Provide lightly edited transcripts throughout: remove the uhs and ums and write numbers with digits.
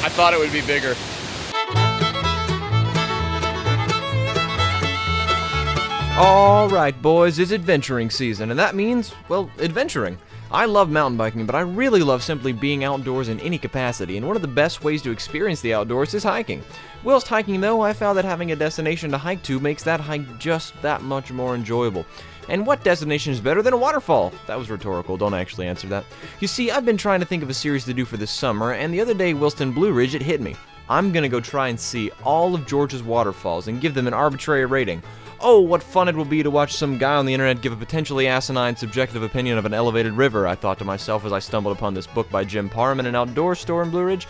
I thought it would be bigger. Alright boys, it's adventuring season, and that means, well, adventuring. I love mountain biking, but I really love simply being outdoors in any capacity, and one of the best ways to experience the outdoors is hiking. Whilst hiking though, I found that having a destination to hike to makes that hike just that much more enjoyable. And what destination is better than a waterfall? That was rhetorical, don't actually answer that. You see, I've been trying to think of a series to do for this summer, and the other day whilst in Blue Ridge it hit me. I'm gonna go try and see all of Georgia's waterfalls and give them an arbitrary rating. Oh, what fun it will be to watch some guy on the internet give a potentially asinine subjective opinion of an elevated river, I thought to myself as I stumbled upon this book by Jim Parham in an outdoor store in Blue Ridge.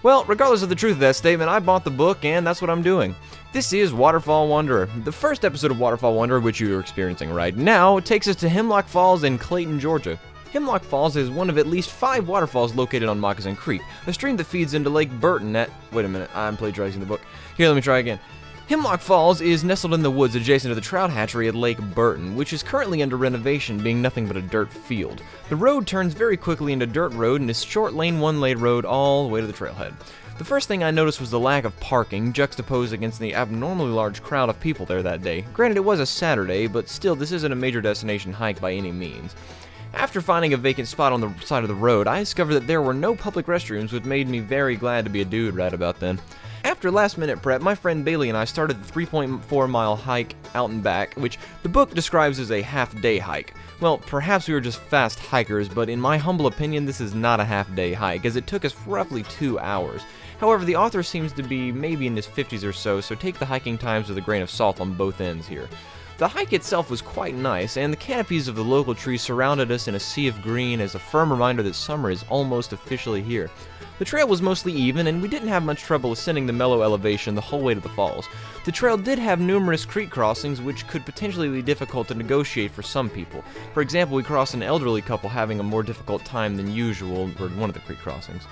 Well, regardless of the truth of that statement, I bought the book and that's what I'm doing. This is Waterfall Wanderer. The first episode of Waterfall Wanderer, which you are experiencing right now, takes us to Hemlock Falls in Clayton, Georgia. Hemlock Falls is one of at least 5 waterfalls located on Moccasin Creek, a stream that feeds into Lake Burton at... Wait a minute, I'm plagiarizing the book. Here, let me try again. Hemlock Falls is nestled in the woods adjacent to the trout hatchery at Lake Burton, which is currently under renovation, being nothing but a dirt field. The road turns very quickly into dirt road and is short lane 1-lane road all the way to the trailhead. The first thing I noticed was the lack of parking, juxtaposed against the abnormally large crowd of people there that day. Granted, it was a Saturday, but still, this isn't a major destination hike by any means. After finding a vacant spot on the side of the road, I discovered that there were no public restrooms, which made me very glad to be a dude right about then. After last-minute prep, my friend Bailey and I started the 3.4-mile hike out and back, which the book describes as a half-day hike. Well, perhaps we were just fast hikers, but in my humble opinion, this is not a half-day hike, as it took us roughly 2 hours. However, the author seems to be maybe in his 50s or so take the hiking times with a grain of salt on both ends here. The hike itself was quite nice, and the canopies of the local trees surrounded us in a sea of green as a firm reminder that summer is almost officially here. The trail was mostly even, and we didn't have much trouble ascending the mellow elevation the whole way to the falls. The trail did have numerous creek crossings, which could potentially be difficult to negotiate for some people. For example, we crossed an elderly couple having a more difficult time than usual for one of the creek crossings.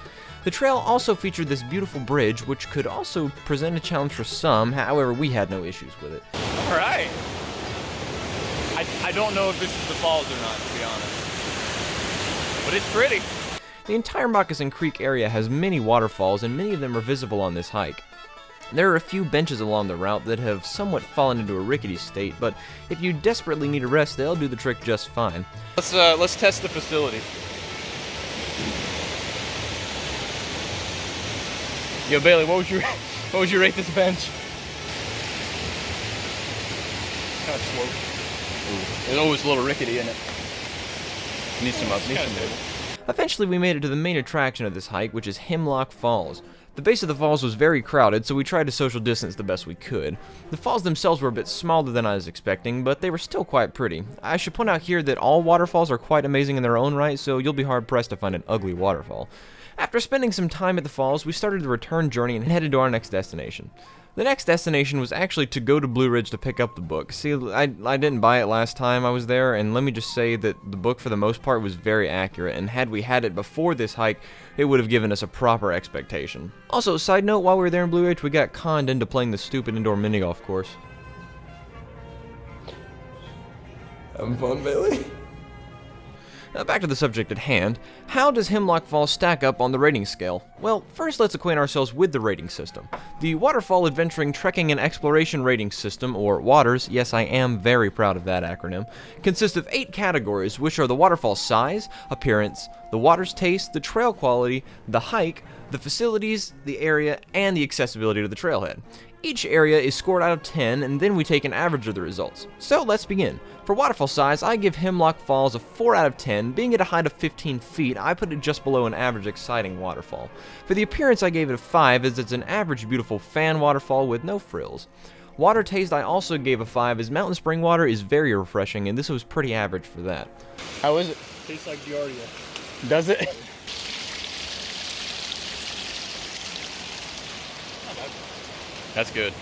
The trail also featured this beautiful bridge, which could also present a challenge for some, however, we had no issues with it. Alright. I don't know if this is the falls or not, to be honest. But it's pretty. The entire Moccasin Creek area has many waterfalls, and many of them are visible on this hike. There are a few benches along the route that have somewhat fallen into a rickety state, but if you desperately need a rest, they'll do the trick just fine. Let's test the facility. Yo, Bailey, what would you rate this bench? Kind of slow. It's always a little rickety, isn't it? Needs some movement. Eventually we made it to the main attraction of this hike, which is Hemlock Falls. The base of the falls was very crowded, so we tried to social distance the best we could. The falls themselves were a bit smaller than I was expecting, but they were still quite pretty. I should point out here that all waterfalls are quite amazing in their own right, so you'll be hard-pressed to find an ugly waterfall. After spending some time at the falls, we started the return journey and headed to our next destination. The next destination was actually to go to Blue Ridge to pick up the book. See, I didn't buy it last time I was there, and let me just say that the book for the most part was very accurate, and had we had it before this hike, it would have given us a proper expectation. Also, side note, while we were there in Blue Ridge, we got conned into playing the stupid indoor mini-golf course. Having fun, Bailey? Back to the subject at hand. How does Hemlock Falls stack up on the rating scale? Well, first let's acquaint ourselves with the rating system. The Waterfall Adventuring Trekking and Exploration Rating System, or WATRS, yes I am very proud of that acronym, consists of 8 categories, which are the waterfall size, appearance, the water's taste, the trail quality, the hike, the facilities, the area, and the accessibility to the trailhead. Each area is scored out of 10, and then we take an average of the results. So let's begin. For waterfall size, I give Hemlock Falls a 4 out of 10. Being at a height of 15 feet, I put it just below an average exciting waterfall. For the appearance, I gave it a 5, as it's an average beautiful fan waterfall with no frills. Water taste, I also gave a 5, as mountain spring water is very refreshing, and this was pretty average for that. How is it? Tastes like Giardia. Does it? That's good.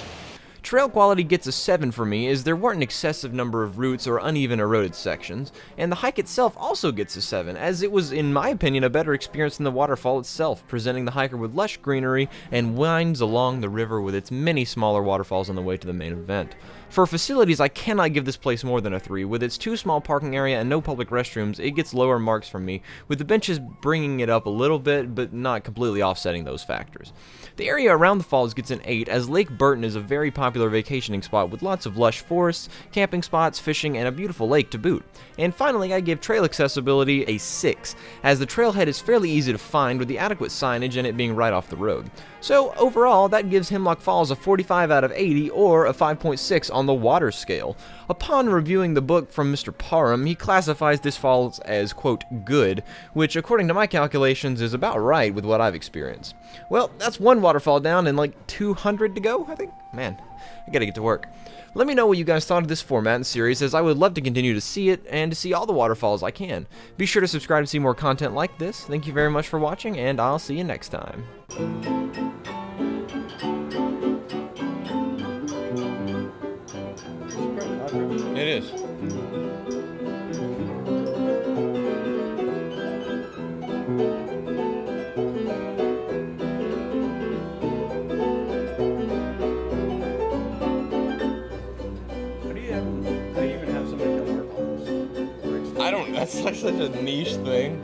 Trail quality gets a 7 for me, as there weren't an excessive number of roots or uneven eroded sections, and the hike itself also gets a 7, as it was, in my opinion, a better experience than the waterfall itself, presenting the hiker with lush greenery and winds along the river with its many smaller waterfalls on the way to the main event. For facilities, I cannot give this place more than a 3. With its too small parking area and no public restrooms, it gets lower marks from me, with the benches bringing it up a little bit, but not completely offsetting those factors. The area around the falls gets an 8, as Lake Burton is a very popular vacationing spot with lots of lush forests, camping spots, fishing, and a beautiful lake to boot. And finally, I give trail accessibility a 6, as the trailhead is fairly easy to find with the adequate signage and it being right off the road. So overall, that gives Hemlock Falls a 45 out of 80, or a 5.6 on the water scale. Upon reviewing the book from Mr. Parham, he classifies this falls as, quote, good, which according to my calculations is about right with what I've experienced. Well, that's one waterfall down and like 200 to go, I think? Man, I gotta get to work. Let me know what you guys thought of this format and series, as I would love to continue to see it and to see all the waterfalls I can. Be sure to subscribe to see more content like this. Thank you very much for watching, and I'll see you next time. It is. How do you even have somebody come work on this? I don't, that's like such a niche thing.